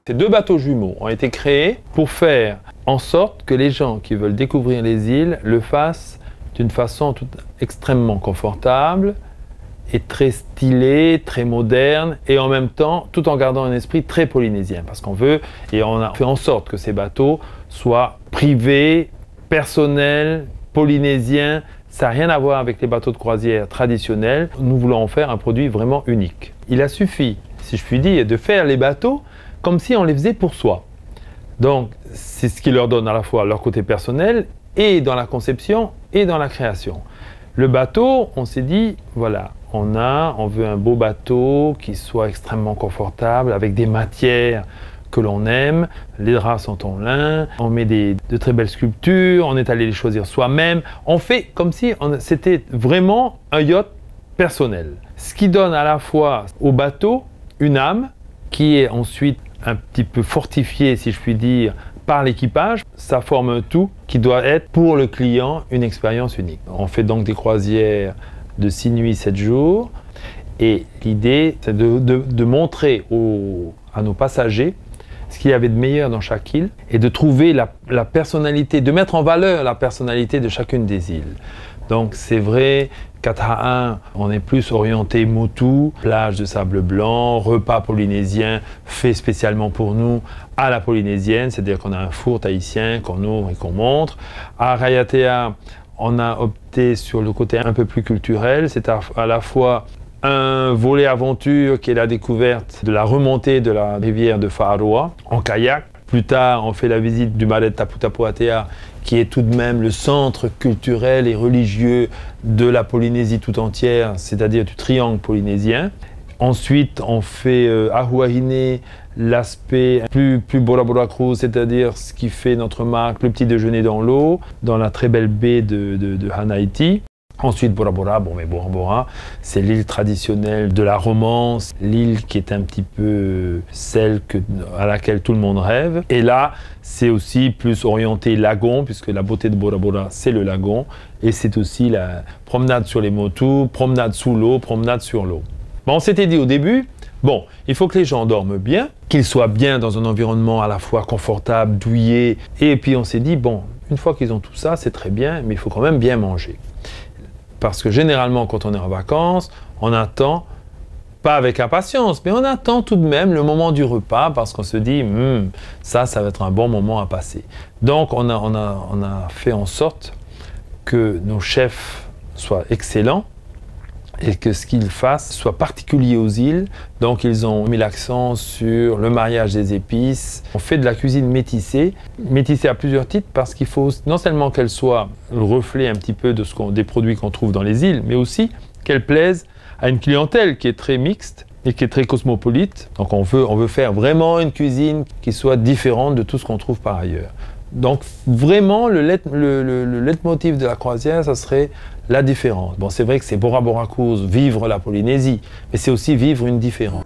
Ces deux bateaux jumeaux ont été créés pour faire en sorte que les gens qui veulent découvrir les îles le fassent d'une façon extrêmement confortable et très stylée, très moderne, et en même temps, tout en gardant un esprit très polynésien. Parce qu'on veut, et on a fait en sorte que ces bateaux soient privés, personnels, polynésiens. Ça n'a rien à voir avec les bateaux de croisière traditionnels. Nous voulons en faire un produit vraiment unique. Il a suffi, si je puis dire, de faire les bateaux comme si on les faisait pour soi. Donc, c'est ce qui leur donne à la fois leur côté personnel, et dans la conception, et dans la création. Le bateau, on s'est dit, voilà, on veut un beau bateau qui soit extrêmement confortable, avec des matières que l'on aime. Les draps sont en lin, on met de très belles sculptures, on est allé les choisir soi-même. On fait comme si c'était vraiment un yacht personnel. Ce qui donne à la fois au bateau une âme, qui est ensuite un petit peu fortifiée, si je puis dire, par l'équipage. Ça forme un tout qui doit être pour le client une expérience unique. On fait donc des croisières de 6 nuits, 7 jours. Et l'idée, c'est de montrer à nos passagers ce qu'il y avait de meilleur dans chaque île et de trouver la personnalité, de mettre en valeur la personnalité de chacune des îles. Donc c'est vrai qu'à Taha, on est plus orienté motu, plage de sable blanc, repas polynésien fait spécialement pour nous à la polynésienne, c'est-à-dire qu'on a un four tahitien qu'on ouvre et qu'on montre. À Raiatea, on a opté sur le côté un peu plus culturel, c'est à la fois un volet aventure qui est la découverte de la remontée de la rivière de Whāroa en kayak. Plus tard, on fait la visite du Marais de Taputapuatea, qui est tout de même le centre culturel et religieux de la Polynésie tout entière, c'est-à-dire du triangle polynésien. Ensuite, on fait à Huahine l'aspect plus Bora Bora Cruise, c'est-à-dire ce qui fait notre marque, le petit déjeuner dans l'eau, dans la très belle baie de Hanaiti. Ensuite, Bora Bora, mais Bora Bora, c'est l'île traditionnelle de la romance, l'île qui est un petit peu celle à laquelle tout le monde rêve. Et là, c'est aussi plus orienté lagon, puisque la beauté de Bora Bora, c'est le lagon. Et c'est aussi la promenade sur les motus, promenade sous l'eau, promenade sur l'eau. On s'était dit au début, il faut que les gens dorment bien, qu'ils soient bien dans un environnement à la fois confortable, douillet. Et puis on s'est dit, une fois qu'ils ont tout ça, c'est très bien, mais il faut quand même bien manger. Parce que généralement, quand on est en vacances, on attend, pas avec impatience, mais on attend tout de même le moment du repas parce qu'on se dit, ça va être un bon moment à passer. Donc, on a fait en sorte que nos chefs soient excellents et que ce qu'ils fassent soit particulier aux îles. Donc, ils ont mis l'accent sur le mariage des épices. On fait de la cuisine métissée à plusieurs titres parce qu'il faut non seulement qu'elle soit le reflet un petit peu des produits qu'on trouve dans les îles, mais aussi qu'elle plaise à une clientèle qui est très mixte et qui est très cosmopolite. Donc, on veut faire vraiment une cuisine qui soit différente de tout ce qu'on trouve par ailleurs. Donc, vraiment, le leitmotiv de la croisière, ça serait la différence. C'est vrai que c'est Bora Bora Cruise, vivre la Polynésie, mais c'est aussi vivre une différence.